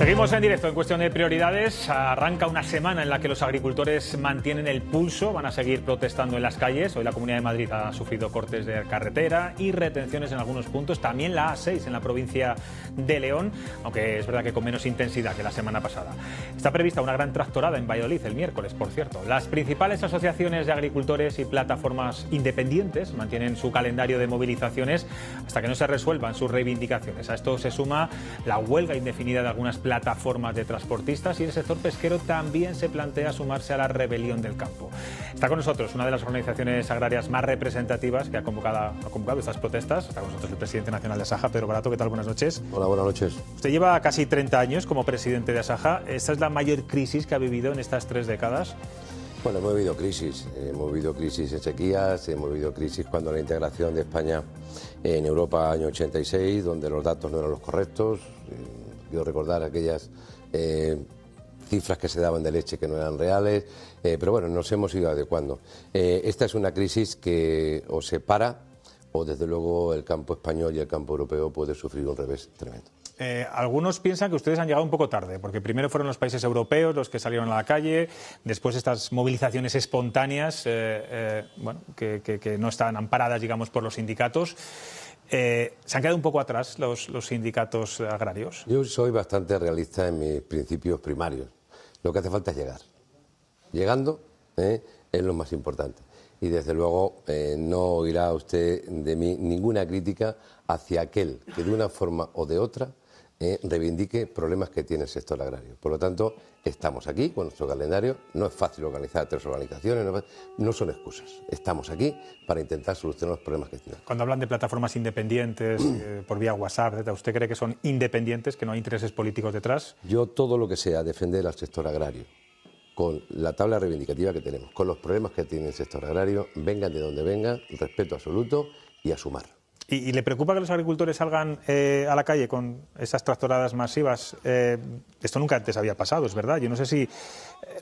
Seguimos en directo en Cuestión de Prioridades. Arranca una semana en la que los agricultores mantienen el pulso, van a seguir protestando en las calles. Hoy la Comunidad de Madrid ha sufrido cortes de carretera y retenciones en algunos puntos. También la A6 en la provincia de León, aunque es verdad que con menos intensidad que la semana pasada. Está prevista una gran tractorada en Valladolid el miércoles, por cierto. Las principales asociaciones de agricultores y plataformas independientes mantienen su calendario de movilizaciones hasta que no se resuelvan sus reivindicaciones. A esto se suma la huelga indefinida de algunas plataformas de transportistas y el sector pesquero también se plantea sumarse a la rebelión del campo. Está con nosotros una de las organizaciones agrarias más representativas que ha convocado estas protestas. Está con nosotros el presidente nacional de Asaja, Pedro Barato. ¿Qué tal? Buenas noches. Hola, buenas noches. Usted lleva casi 30 años como presidente de Asaja. ¿Esta es la mayor crisis que ha vivido en estas 3 décadas? Bueno, hemos vivido crisis en sequías, hemos vivido crisis cuando la integración de España en Europa año 86, donde los datos no eran los correctos. Quiero recordar aquellas cifras que se daban de leche que no eran reales, pero bueno, nos hemos ido adecuando. Esta es una crisis que o se para o desde luego el campo español y el campo europeo puede sufrir un revés tremendo. Algunos piensan que ustedes han llegado un poco tarde, porque primero fueron los países europeos los que salieron a la calle, después estas movilizaciones espontáneas, que no estaban amparadas, digamos, por los sindicatos. ¿Se han quedado un poco atrás los sindicatos agrarios? Yo soy bastante realista en mis principios primarios. Lo que hace falta es llegar. Llegando es lo más importante. Y desde luego no oirá usted de mí ninguna crítica hacia aquel que de una forma o de otra reivindique problemas que tiene el sector agrario. Por lo tanto, estamos aquí con nuestro calendario. No es fácil organizar 3 organizaciones, no son excusas. Estamos aquí para intentar solucionar los problemas que tienen. Cuando hablan de plataformas independientes por vía WhatsApp, etc., ¿usted cree que son independientes, que no hay intereses políticos detrás? Yo todo lo que sea defender al sector agrario, con la tabla reivindicativa que tenemos, con los problemas que tiene el sector agrario, vengan de donde vengan, respeto absoluto y a sumar. ¿Y le preocupa que los agricultores salgan a la calle con esas tractoradas masivas? Esto nunca antes había pasado, es verdad. Yo no sé si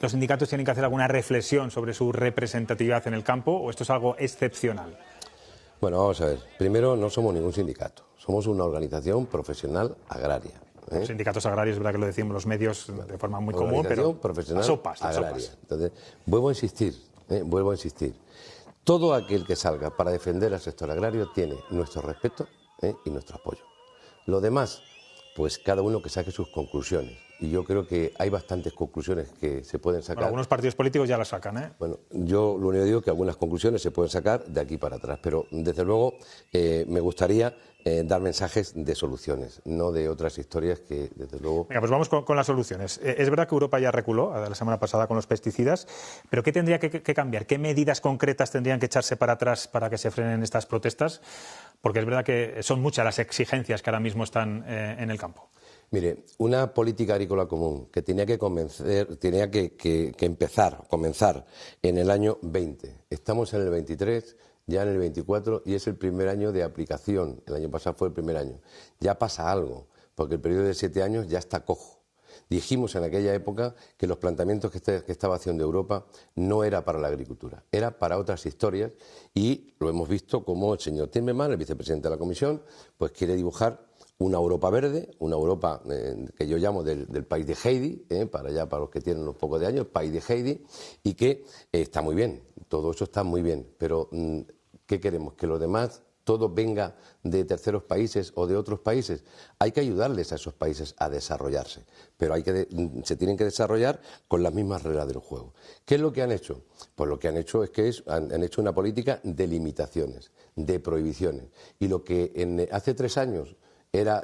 los sindicatos tienen que hacer alguna reflexión sobre su representatividad en el campo o esto es algo excepcional. Bueno, vamos a ver. Primero, no somos ningún sindicato. Somos una organización profesional agraria. Los sindicatos agrarios, es verdad que lo decimos los medios de forma muy común, pero profesional sopas. Entonces, vuelvo a insistir. Todo aquel que salga para defender al sector agrario tiene nuestro respeto y nuestro apoyo. Lo demás, pues cada uno que saque sus conclusiones. Y yo creo que hay bastantes conclusiones que se pueden sacar. Bueno, algunos partidos políticos ya las sacan, ¿eh? Bueno, yo lo único que digo es que algunas conclusiones se pueden sacar de aquí para atrás, pero desde luego me gustaría dar mensajes de soluciones, no de otras historias que desde luego... Venga, pues vamos con las soluciones. Es verdad que Europa ya reculó la semana pasada con los pesticidas, pero ¿qué tendría que cambiar? ¿Qué medidas concretas tendrían que echarse para atrás para que se frenen estas protestas? Porque es verdad que son muchas las exigencias que ahora mismo están en el campo. Mire, una política agrícola común que tenía que comenzar en el año 20. Estamos en el 23, ya en el 24 y es el primer año de aplicación. El año pasado fue el primer año. Ya pasa algo, porque el periodo de 7 años ya está cojo. Dijimos en aquella época que los planteamientos que estaba haciendo Europa no era para la agricultura, era para otras historias y lo hemos visto como el señor Timmermans, el vicepresidente de la Comisión, pues quiere dibujar una Europa verde, una Europa que yo llamo del país de Heidi, para los que tienen unos pocos de años, país de Heidi, y que está muy bien, todo eso está muy bien, pero ¿qué queremos? ¿Que los demás todo venga de terceros países o de otros países? Hay que ayudarles a esos países a desarrollarse, pero se tienen que desarrollar con las mismas reglas del juego. ¿Qué es lo que han hecho? Pues lo que han hecho es que han hecho una política de limitaciones, de prohibiciones, y lo que hace 3 años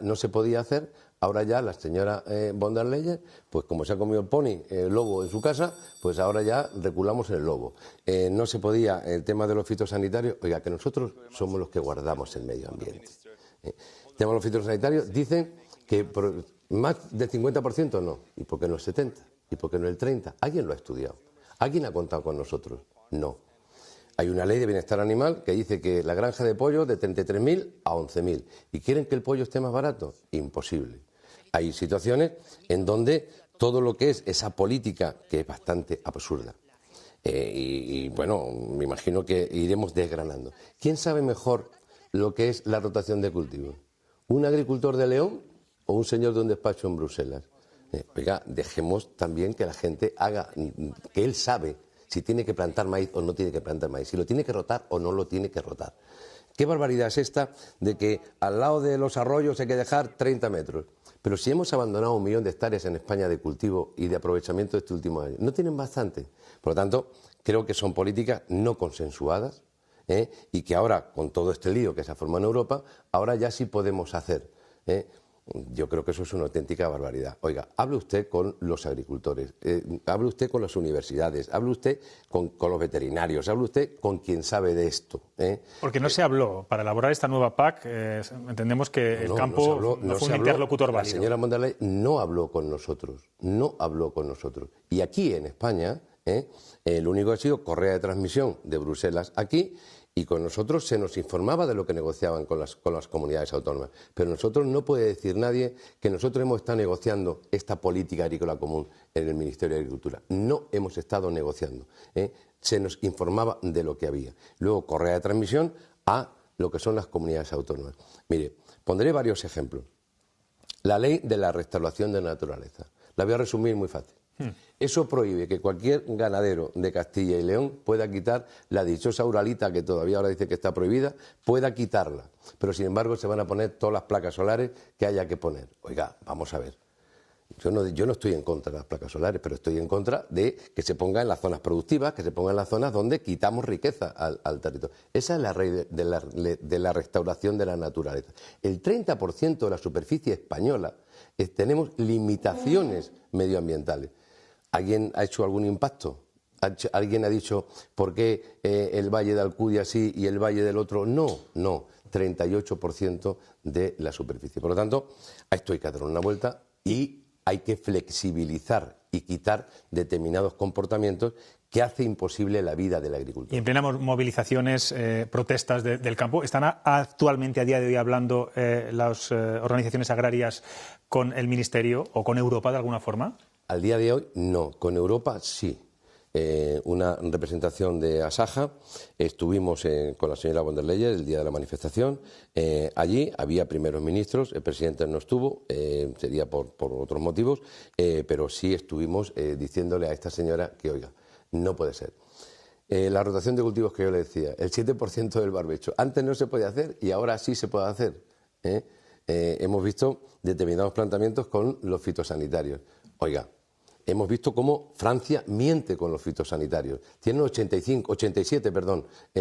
no se podía hacer, ahora ya la señora von der Leyen, pues como se ha comido el pony, el lobo en su casa, pues ahora ya reculamos el lobo. No se podía, el tema de los fitosanitarios, oiga, que nosotros somos los que guardamos el medio ambiente. El tema de los fitosanitarios dicen que más del 50% no, ¿y por qué no el 70%? ¿Y por qué no el 30%? ¿Alguien lo ha estudiado? ¿Alguien ha contado con nosotros? No. Hay una ley de bienestar animal que dice que la granja de pollo de 33.000 a 11.000. ¿Y quieren que el pollo esté más barato? Imposible. Hay situaciones en donde todo lo que es esa política, que es bastante absurda, y bueno, me imagino que iremos desgranando. ¿Quién sabe mejor lo que es la rotación de cultivos? ¿Un agricultor de León o un señor de un despacho en Bruselas? Oiga, dejemos también que la gente haga, que él sabe si tiene que plantar maíz o no tiene que plantar maíz, si lo tiene que rotar o no lo tiene que rotar. ¿Qué barbaridad es esta de que al lado de los arroyos hay que dejar 30 metros? Pero si hemos abandonado 1 millón de hectáreas en España de cultivo y de aprovechamiento de este último año, no tienen bastante. Por lo tanto, creo que son políticas no consensuadas, y que ahora, con todo este lío que se ha formado en Europa, ahora ya sí podemos hacer. Yo creo que eso es una auténtica barbaridad. Oiga, hable usted con los agricultores, hable usted con las universidades, hable usted con los veterinarios, hable usted con quien sabe de esto. Porque no se habló. Para elaborar esta nueva PAC, entendemos que el campo no fue un interlocutor válido. La señora von der Leyen no habló con nosotros, no habló con nosotros. Y aquí en España, lo único que ha sido correa de transmisión de Bruselas aquí, y con nosotros se nos informaba de lo que negociaban con las comunidades autónomas. Pero nosotros no puede decir nadie que nosotros hemos estado negociando esta política agrícola común en el Ministerio de Agricultura. No hemos estado negociando. Se nos informaba de lo que había. Luego, correa de transmisión a lo que son las comunidades autónomas. Mire, pondré varios ejemplos. La ley de la restauración de la naturaleza. La voy a resumir muy fácil. Eso prohíbe que cualquier ganadero de Castilla y León pueda quitar la dichosa uralita, que todavía ahora dice que está prohibida, pueda quitarla. Pero sin embargo se van a poner todas las placas solares que haya que poner. Oiga, vamos a ver. Yo no estoy en contra de las placas solares, pero estoy en contra de que se ponga en las zonas productivas, que se ponga en las zonas donde quitamos riqueza al territorio. Esa es la ley de la restauración de la naturaleza. El 30% de la superficie española tenemos limitaciones medioambientales. ¿Alguien ha hecho algún impacto? ¿Alguien ha dicho por qué el Valle de Alcudia sí y el Valle del otro no? No, 38% de la superficie. Por lo tanto, a esto hay que dar una vuelta y hay que flexibilizar y quitar determinados comportamientos que hace imposible la vida del agricultor. Y en plenas movilizaciones, protestas del campo, ¿están actualmente a día de hoy hablando las organizaciones agrarias con el Ministerio o con Europa de alguna forma? Al día de hoy no, con Europa sí. Una representación de Asaja, estuvimos con la señora von der Leyen el día de la manifestación, allí había primeros ministros, el presidente no estuvo, sería por otros motivos, pero sí estuvimos diciéndole a esta señora que, oiga, no puede ser. La rotación de cultivos que yo le decía, el 7% del barbecho, antes no se podía hacer y ahora sí se puede hacer. Hemos visto determinados planteamientos con los fitosanitarios. Oiga, hemos visto cómo Francia miente con los fitosanitarios. Tienen 87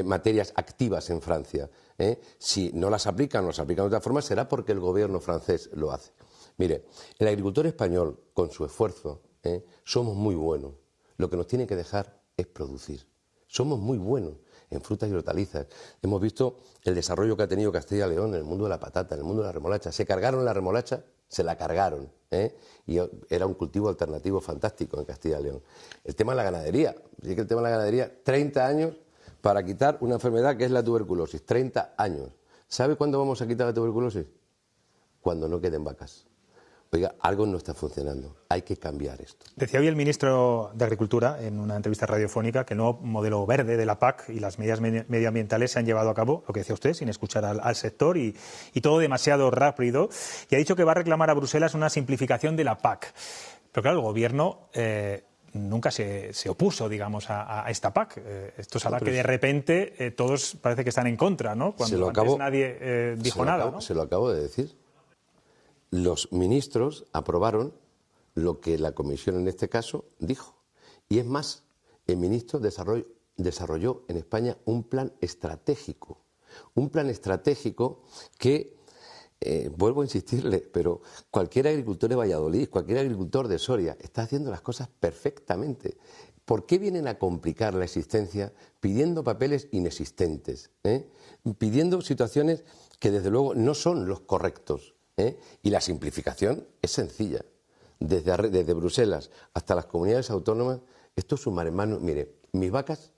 materias activas en Francia. Si no las aplican o las aplican de otra forma, será porque el gobierno francés lo hace. Mire, el agricultor español, con su esfuerzo, somos muy buenos. Lo que nos tiene que dejar es producir. Somos muy buenos en frutas y hortalizas. Hemos visto el desarrollo que ha tenido Castilla y León en el mundo de la patata, en el mundo de la remolacha. Se cargaron la remolacha, se la cargaron, y era un cultivo alternativo fantástico en Castilla y León. El tema de la ganadería, sí que el tema de la ganadería, 30 años para quitar una enfermedad que es la tuberculosis, 30 años. ¿Sabe cuándo vamos a quitar la tuberculosis? Cuando no queden vacas. Oiga, algo no está funcionando, hay que cambiar esto. Decía hoy el ministro de Agricultura en una entrevista radiofónica que el nuevo modelo verde de la PAC y las medidas medioambientales se han llevado a cabo, lo que decía usted, sin escuchar al sector y todo demasiado rápido, y ha dicho que va a reclamar a Bruselas una simplificación de la PAC. Pero claro, el Gobierno nunca se opuso, digamos, a esta PAC. Esto es algo que de repente todos parece que están en contra, ¿no? Cuando antes nadie dijo nada, ¿no? Se lo acabo de decir. Los ministros aprobaron lo que la Comisión en este caso dijo. Y es más, el ministro desarrolló en España un plan estratégico. Un plan estratégico que, vuelvo a insistirle, pero cualquier agricultor de Valladolid, cualquier agricultor de Soria está haciendo las cosas perfectamente. ¿Por qué vienen a complicar la existencia pidiendo papeles inexistentes? Pidiendo situaciones que desde luego no son los correctos. Y la simplificación es sencilla. Desde Bruselas hasta las comunidades autónomas, esto es un mare magnum. Mire, mis vacas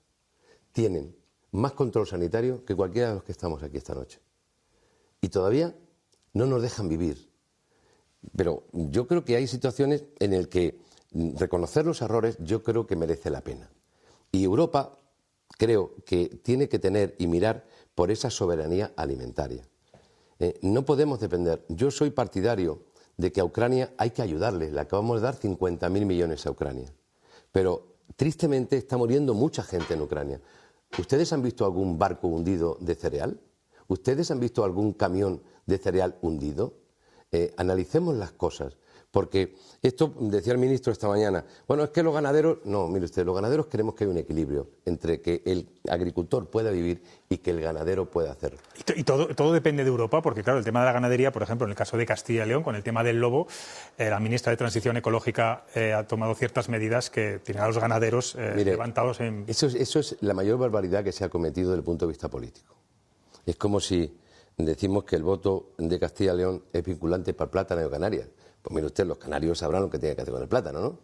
tienen más control sanitario que cualquiera de los que estamos aquí esta noche. Y todavía no nos dejan vivir. Pero yo creo que hay situaciones en las que reconocer los errores yo creo que merece la pena. Y Europa creo que tiene que tener y mirar por esa soberanía alimentaria. No podemos depender. Yo soy partidario de que a Ucrania hay que ayudarle. Le acabamos de dar 50.000 millones a Ucrania. Pero tristemente está muriendo mucha gente en Ucrania. ¿Ustedes han visto algún barco hundido de cereal? ¿Ustedes han visto algún camión de cereal hundido? Analicemos las cosas. Porque esto, decía el ministro esta mañana, bueno, es que los ganaderos... No, mire usted, los ganaderos queremos que haya un equilibrio entre que el agricultor pueda vivir y que el ganadero pueda hacerlo. Y todo depende de Europa, porque claro, el tema de la ganadería, por ejemplo, en el caso de Castilla y León, con el tema del lobo, la ministra de Transición Ecológica ha tomado ciertas medidas que tienen a los ganaderos levantados en... Eso es la mayor barbaridad que se ha cometido desde el punto de vista político. Es como si decimos que el voto de Castilla y León es vinculante para el plátano de Canarias. Pues mire usted, los canarios sabrán lo que tienen que hacer con el plátano, ¿no?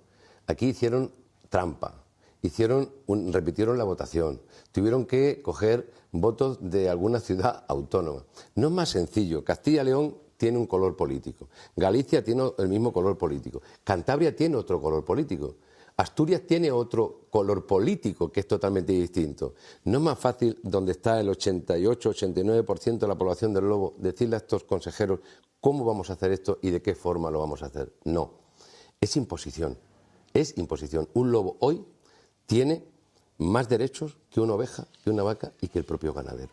Aquí hicieron trampa, repitieron la votación, tuvieron que coger votos de alguna ciudad autónoma. No es más sencillo. Castilla y León tiene un color político, Galicia tiene el mismo color político, Cantabria tiene otro color político, Asturias tiene otro color político que es totalmente distinto. No es más fácil, donde está el 88-89% de la población del lobo, decirle a estos consejeros cómo vamos a hacer esto y de qué forma lo vamos a hacer. No, es imposición, es imposición. Un lobo hoy tiene más derechos que una oveja, que una vaca y que el propio ganadero.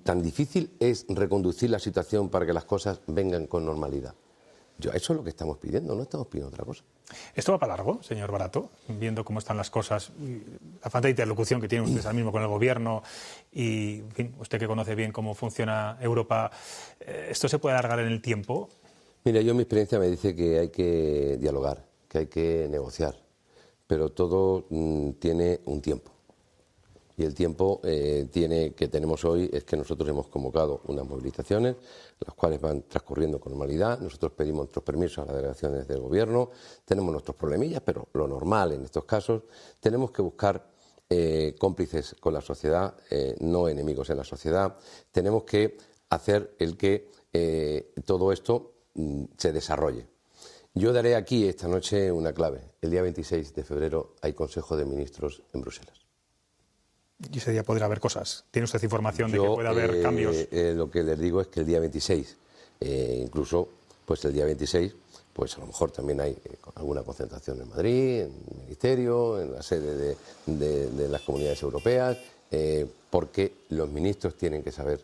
Tan difícil es reconducir la situación para que las cosas vengan con normalidad. Eso es lo que estamos pidiendo, no estamos pidiendo otra cosa. ¿Esto va para largo, señor Barato? Viendo cómo están las cosas, la falta de interlocución que tienen ustedes ahora mismo con el Gobierno y, en fin, usted que conoce bien cómo funciona Europa, ¿esto se puede alargar en el tiempo? Mira, mi experiencia me dice que hay que dialogar, que hay que negociar, pero todo tiene un tiempo. Y el tiempo que tenemos hoy es que nosotros hemos convocado unas movilizaciones, las cuales van transcurriendo con normalidad. Nosotros pedimos nuestros permisos a las delegaciones del Gobierno, tenemos nuestros problemillas, pero lo normal en estos casos. Tenemos que buscar cómplices con la sociedad, no enemigos en la sociedad. Tenemos que hacer el que todo esto se desarrolle. Yo daré aquí esta noche una clave. El día 26 de febrero hay Consejo de Ministros en Bruselas. Y ese día podrá haber cosas. ¿Tiene usted información de que puede haber cambios? Lo que les digo es que el día 26, incluso pues el día 26, pues a lo mejor también hay alguna concentración en Madrid, en el Ministerio, en la sede de las comunidades europeas, porque los ministros tienen que saber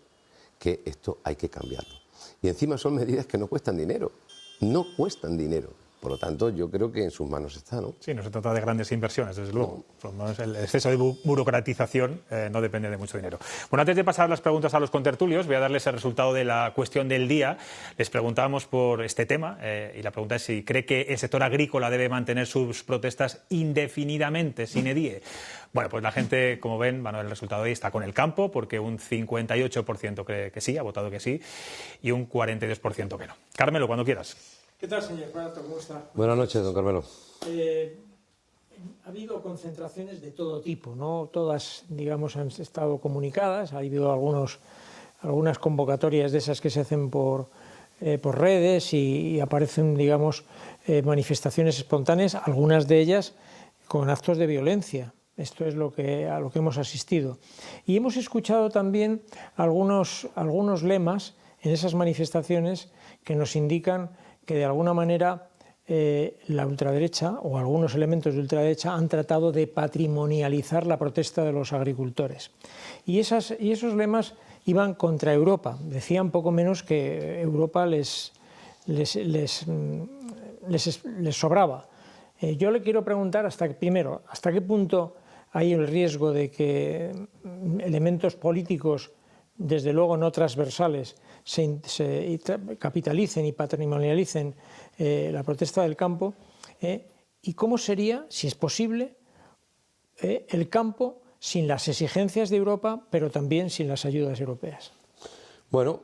que esto hay que cambiarlo. Y encima son medidas que no cuestan dinero, no cuestan dinero. Por lo tanto, yo creo que en sus manos está, ¿no? Sí, no se trata de grandes inversiones, desde luego. No. El exceso de burocratización no depende de mucho dinero. Bueno, antes de pasar las preguntas a los contertulios, voy a darles el resultado de la cuestión del día. Les preguntábamos por este tema y la pregunta es si cree que el sector agrícola debe mantener sus protestas indefinidamente, sine die. Bueno, pues la gente, como ven, el resultado ahí está con el campo, porque un 58% cree que sí, ha votado que sí, y un 42% que no. Carmelo, cuando quieras. ¿Qué tal, señor Barato? ¿Cómo está? Buenas noches, don Carmelo. Ha habido concentraciones de todo tipo, no todas, digamos, han estado comunicadas. Ha habido algunas convocatorias de esas que se hacen por redes y aparecen, digamos, manifestaciones espontáneas, algunas de ellas con actos de violencia. Esto es a lo que hemos asistido. Y hemos escuchado también algunos lemas en esas manifestaciones que nos indican que de alguna manera la ultraderecha o algunos elementos de ultraderecha han tratado de patrimonializar la protesta de los agricultores. Y esos lemas iban contra Europa. Decían poco menos que Europa les sobraba. Yo le quiero preguntar ¿hasta qué punto hay el riesgo de que elementos políticos, desde luego no transversales, se capitalicen y patrimonialicen la protesta del campo, y cómo sería, si es posible, el campo sin las exigencias de Europa, pero también sin las ayudas europeas? Bueno,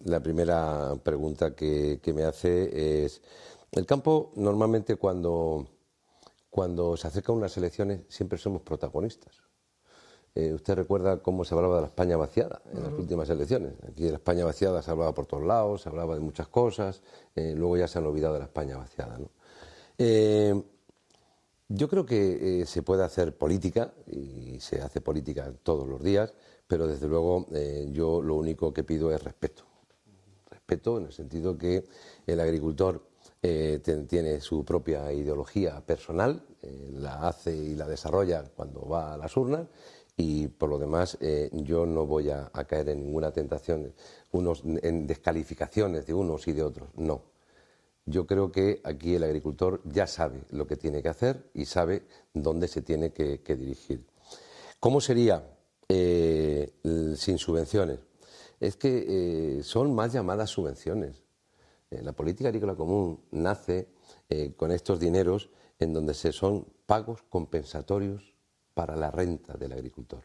la primera pregunta que me hace es, el campo normalmente cuando se acercan unas elecciones siempre somos protagonistas. Usted recuerda cómo se hablaba de la España vaciada en las últimas elecciones. Aquí de la España vaciada se hablaba por todos lados, se hablaba de muchas cosas, luego ya se han olvidado de la España vaciada, ¿no? Yo creo que se puede hacer política, y se hace política todos los días, pero desde luego yo lo único que pido es respeto. respeto en el sentido que el agricultor tiene su propia ideología personal, la hace y la desarrolla cuando va a las urnas, y por lo demás yo no voy a caer en ninguna tentación, en descalificaciones de unos y de otros, no. Yo creo que aquí el agricultor ya sabe lo que tiene que hacer y sabe dónde se tiene que dirigir. ¿Cómo sería sin subvenciones? Es que son más llamadas subvenciones. La política agrícola común nace con estos dineros en donde son pagos compensatorios para la renta del agricultor.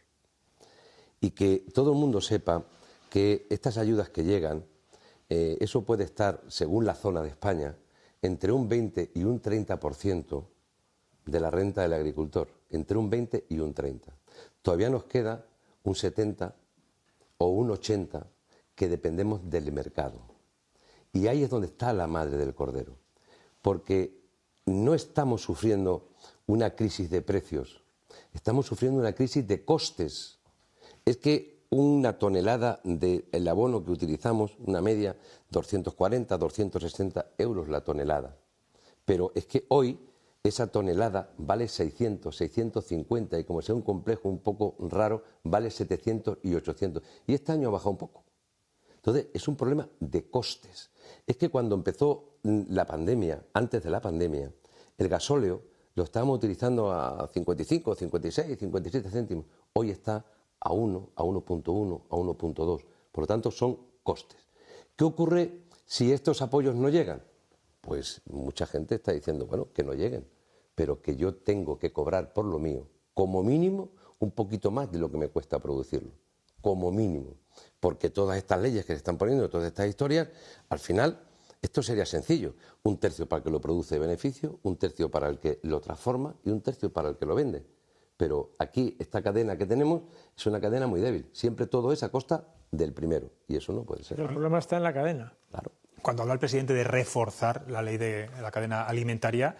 Y que todo el mundo sepa que estas ayudas que llegan, eso puede estar, según la zona de España, entre un 20 y un 30% de la renta del agricultor, entre un 20 y un 30. Todavía nos queda un 70 o un 80 que dependemos del mercado. Y ahí es donde está la madre del cordero, porque no estamos sufriendo una crisis de precios, estamos sufriendo una crisis de costes. Es que una tonelada del abono que utilizamos, una media, 240, 260 euros la tonelada. Pero es que hoy esa tonelada vale 600, 650 y como sea un complejo un poco raro, vale 700 y 800. Y este año ha bajado un poco. Entonces, es un problema de costes. Es que cuando empezó la pandemia, antes de la pandemia, el gasóleo lo estábamos utilizando a 55, 56, 57 céntimos. Hoy está a 1, a 1.1, a 1.2. Por lo tanto, son costes. ¿Qué ocurre si estos apoyos no llegan? Pues mucha gente está diciendo, bueno, que no lleguen, pero que yo tengo que cobrar por lo mío, como mínimo, un poquito más de lo que me cuesta producirlo. Como mínimo. Porque todas estas leyes que se están poniendo, todas estas historias, al final, esto sería sencillo. Un tercio para el que lo produce beneficio, un tercio para el que lo transforma y un tercio para el que lo vende. Pero aquí, esta cadena que tenemos es una cadena muy débil. Siempre todo es a costa del primero. Y eso no puede ser. Pero el problema está en la cadena. Claro. Cuando habla el presidente de reforzar la ley de la cadena alimentaria,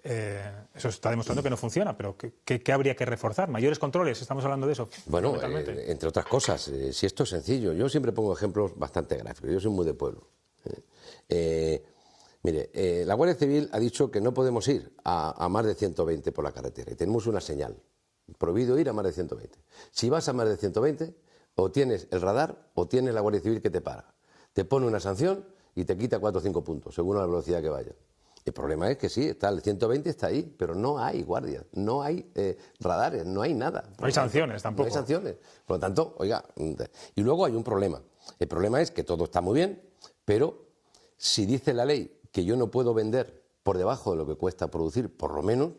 eso está demostrando que no funciona. Pero ¿qué habría que reforzar? ¿Mayores controles? ¿Estamos hablando de eso? Bueno, entre otras cosas, si esto es sencillo. Yo siempre pongo ejemplos bastante gráficos. Yo soy muy de pueblo. Mire, la Guardia Civil ha dicho que no podemos ir a más de 120 por la carretera. Y tenemos una señal. Prohibido ir a más de 120. Si vas a más de 120, o tienes el radar o tienes la Guardia Civil que te para. Te pone una sanción y te quita 4 o 5 puntos, según la velocidad que vaya. El problema es que sí, está el 120 está ahí, pero no hay guardias, no hay radares, no hay nada. No hay sanciones tampoco. No hay sanciones. Por lo tanto, oiga, y luego hay un problema. El problema es que todo está muy bien, pero si dice la ley que yo no puedo vender por debajo de lo que cuesta producir, por lo menos,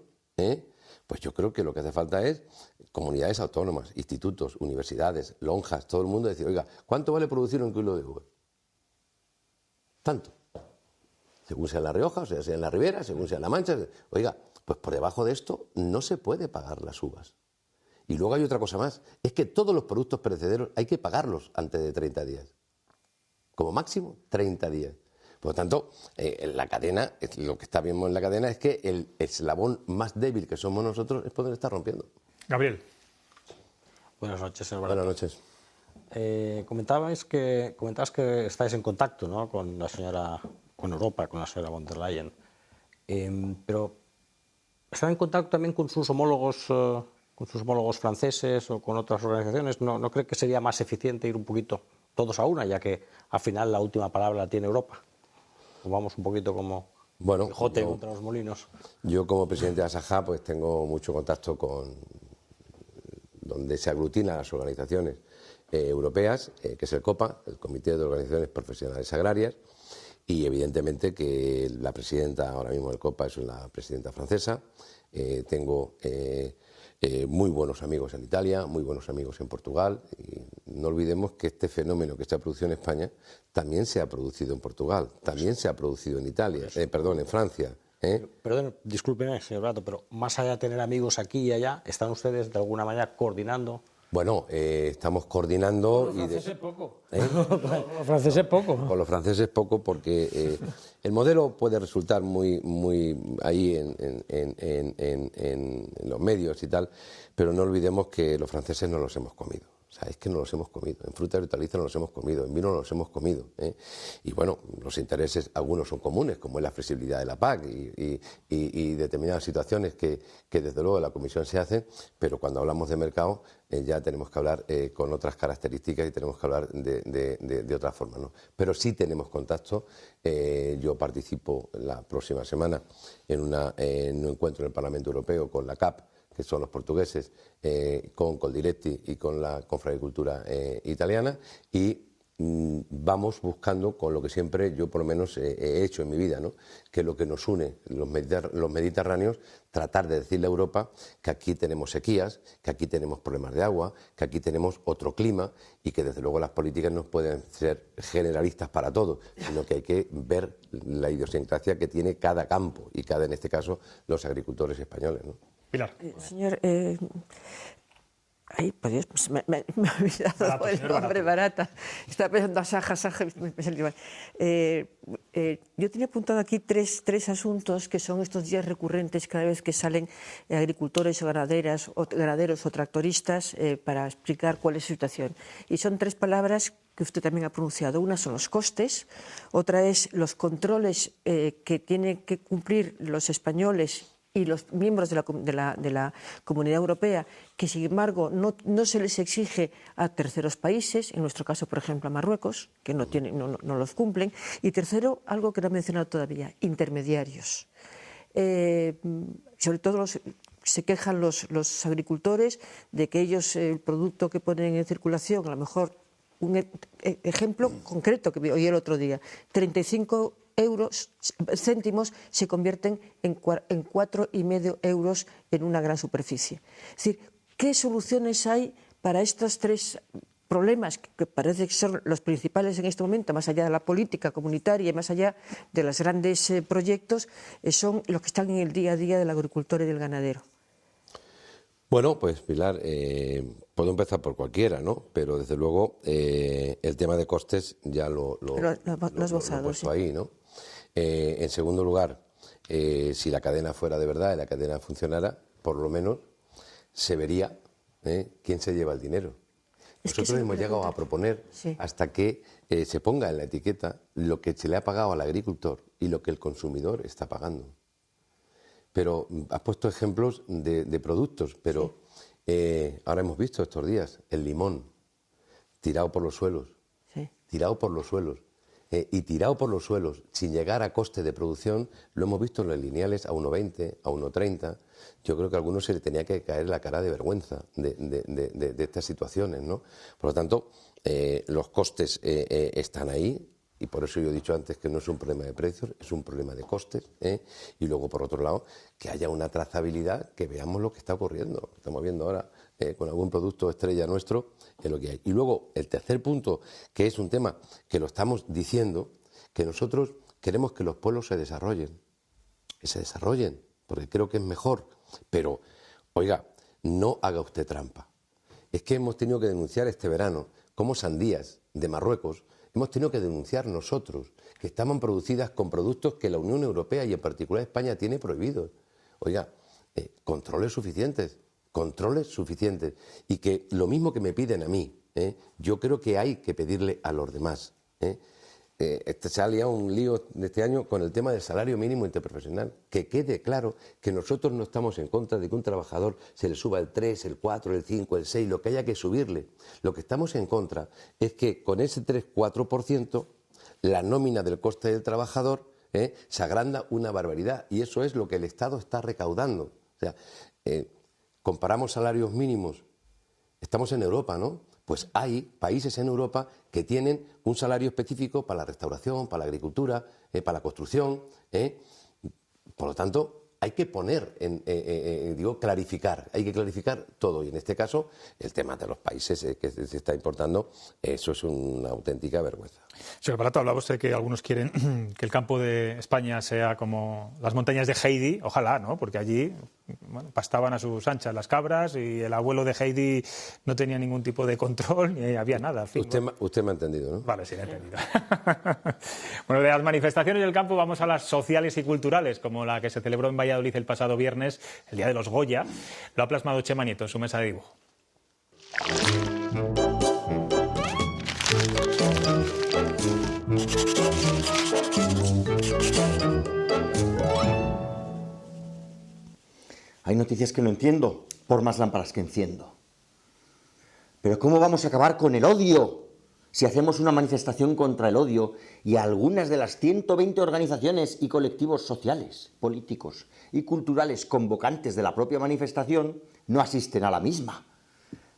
pues yo creo que lo que hace falta es comunidades autónomas, institutos, universidades, lonjas, todo el mundo decir, oiga, ¿cuánto vale producir un kilo de uva? Tanto. Según sea en La Rioja, o sea en la Ribera, según sea en La Mancha. Oiga, pues por debajo de esto no se puede pagar las uvas. Y luego hay otra cosa más, es que todos los productos perecederos hay que pagarlos antes de 30 días. Como máximo 30 días. Por lo tanto, en la cadena, lo que está bien en la cadena es que el eslabón más débil que somos nosotros es poder estar rompiendo. Gabriel. Buenas noches, señor Buenas noches. Comentabas que estáis en contacto, ¿no?, con la señora, con Europa, con la señora von der Leyen. Pero ¿están en contacto también con sus homólogos franceses o con otras organizaciones? ¿No cree que sería más eficiente ir un poquito todos a una, ya que al final la última palabra la tiene Europa? O vamos un poquito como Quijote contra los molinos. Yo como presidente de ASAJA pues tengo mucho contacto con donde se aglutinan las organizaciones europeas, que es el COPA, el Comité de Organizaciones Profesionales Agrarias, y evidentemente que la presidenta ahora mismo del COPA es una presidenta francesa. Tengo muy buenos amigos en Italia, muy buenos amigos en Portugal, y no olvidemos que este fenómeno que se ha producido en España también se ha producido en Portugal, también se ha producido en Italia, en Francia. Perdón, discúlpeme, señor Rato, pero más allá de tener amigos aquí y allá, ¿están ustedes de alguna manera coordinando? Bueno, estamos coordinando. Con los franceses poco. Con los franceses poco. Con los franceses poco, porque el modelo puede resultar muy ahí en los medios y tal, pero no olvidemos que los franceses no los hemos comido. O sea, es que nos los hemos comido. En fruta y hortalizas nos los hemos comido, en vino nos los hemos comido. Y bueno, los intereses, algunos son comunes, como es la flexibilidad de la PAC y determinadas situaciones que desde luego la Comisión se hace, pero cuando hablamos de mercado ya tenemos que hablar con otras características y tenemos que hablar de otra forma, ¿no? Pero sí tenemos contacto. Yo participo la próxima semana en un encuentro en el Parlamento Europeo con la CAP, que son los portugueses, con Coldiretti y con la Confagricoltura italiana, y vamos buscando con lo que siempre yo por lo menos he hecho en mi vida, ¿no? Que lo que nos une los mediterráneos, tratar de decirle a Europa que aquí tenemos sequías, que aquí tenemos problemas de agua, que aquí tenemos otro clima y que desde luego las políticas no pueden ser generalistas para todo, sino que hay que ver la idiosincrasia que tiene cada campo y en este caso los agricultores españoles, ¿no? Pilar. Señor, ay, por Dios, me he olvidado el nombre, Barata. Estaba pensando a Saja, me salió mal. Yo tenía apuntado aquí tres asuntos que son estos días recurrentes cada vez que salen agricultores o ganaderos o tractoristas para explicar cuál es su situación. Y son tres palabras que usted también ha pronunciado. Una son los costes, otra es los controles que tienen que cumplir los españoles y los miembros de la Comunidad Europea, que sin embargo no se les exige a terceros países, en nuestro caso, por ejemplo, a Marruecos, que no los cumplen. Y tercero, algo que no he mencionado todavía, intermediarios. Sobre todo se quejan los agricultores de que ellos, el producto que ponen en circulación, a lo mejor, un ejemplo concreto que vi hoy el otro día, 35 céntimos se convierten en 4,5 euros en una gran superficie. Es decir, ¿qué soluciones hay para estos tres problemas que parece que son los principales en este momento, más allá de la política comunitaria y más allá de los grandes proyectos, son los que están en el día a día del agricultor y del ganadero? Bueno, pues Pilar, puedo empezar por cualquiera, ¿no? Pero desde luego el tema de costes ya lo he puesto ahí, ¿no? En segundo lugar, si la cadena fuera de verdad y la cadena funcionara, por lo menos se vería quién se lleva el dinero. Nosotros hemos llegado a proponer hasta que se ponga en la etiqueta lo que se le ha pagado al agricultor y lo que el consumidor está pagando. Pero has puesto ejemplos de productos, pero ahora hemos visto estos días el limón tirado por los suelos, tirado por los suelos. Y tirado por los suelos, sin llegar a coste de producción, lo hemos visto en los lineales a 1,20, a 1,30. Yo creo que a algunos se le tenía que caer la cara de vergüenza de estas situaciones, ¿no? Por lo tanto, los costes están ahí, y por eso yo he dicho antes que no es un problema de precios, es un problema de costes, y luego, por otro lado, que haya una trazabilidad, que veamos lo que está ocurriendo. Estamos viendo ahora con algún producto estrella nuestro, es lo que hay. Y luego, el tercer punto, que es un tema que lo estamos diciendo, que nosotros queremos que los pueblos se desarrollen, porque creo que es mejor. Pero, oiga, no haga usted trampa. Es que hemos tenido que denunciar este verano cómo sandías de Marruecos, hemos tenido que denunciar nosotros que estaban producidas con productos que la Unión Europea y en particular España tiene prohibidos. Oiga, controles suficientes, y que lo mismo que me piden a mí, yo creo que hay que pedirle a los demás. Se ha liado un lío de este año con el tema del salario mínimo interprofesional. Que quede claro que nosotros no estamos en contra de que un trabajador se le suba el 3, el 4, el 5, el 6, lo que haya que subirle. Lo que estamos en contra es que con ese 3-4% la nómina del coste del trabajador se agranda una barbaridad, y eso es lo que el Estado está recaudando. O sea, comparamos salarios mínimos, estamos en Europa, ¿no? Pues hay países en Europa que tienen un salario específico para la restauración, para la agricultura, para la construcción. Por lo tanto, hay que clarificar, hay que clarificar todo. Y en este caso, el tema de los países que se está importando, eso es una auténtica vergüenza. Señor Barata, hablaba usted que algunos quieren que el campo de España sea como las montañas de Heidi. Ojalá, ¿no? Porque allí pastaban a sus anchas las cabras y el abuelo de Heidi no tenía ningún tipo de control ni había nada. En fin, usted me ha entendido, ¿no? Vale, sí, me ha entendido. Bueno, de las manifestaciones del campo vamos a las sociales y culturales, como la que se celebró en Valladolid el pasado viernes, el Día de los Goya. Lo ha plasmado Chema Nieto en su mesa de dibujo. Hay noticias que no entiendo, por más lámparas que enciendo. Pero ¿cómo vamos a acabar con el odio si hacemos una manifestación contra el odio y algunas de las 120 organizaciones y colectivos sociales, políticos y culturales convocantes de la propia manifestación no asisten a la misma?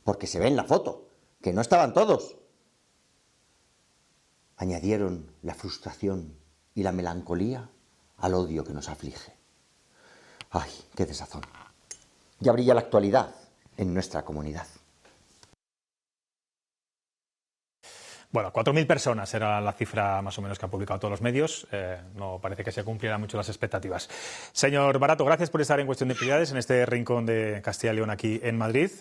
Porque se ve en la foto que no estaban todos. Añadieron la frustración y la melancolía al odio que nos aflige. ¡Ay, qué desazón! Ya brilla la actualidad en nuestra comunidad. Bueno, 4.000 personas era la cifra más o menos que han publicado todos los medios. No parece que se cumplieran mucho las expectativas. Señor Barato, gracias por estar en Cuestión de Prioridades en este rincón de Castilla y León aquí en Madrid.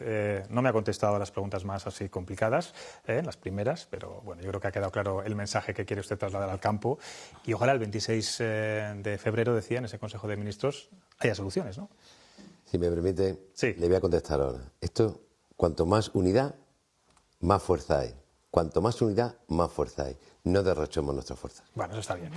No me ha contestado a las preguntas más así complicadas, las primeras, pero bueno, yo creo que ha quedado claro el mensaje que quiere usted trasladar al campo. Y ojalá el 26 de febrero, decía, en ese Consejo de Ministros, haya soluciones, ¿no? Si me permite, sí, le voy a contestar ahora. Esto, cuanto más unidad, más fuerza hay. Cuanto más unidad, más fuerza hay. No derrochemos nuestras fuerzas. Bueno, eso está bien.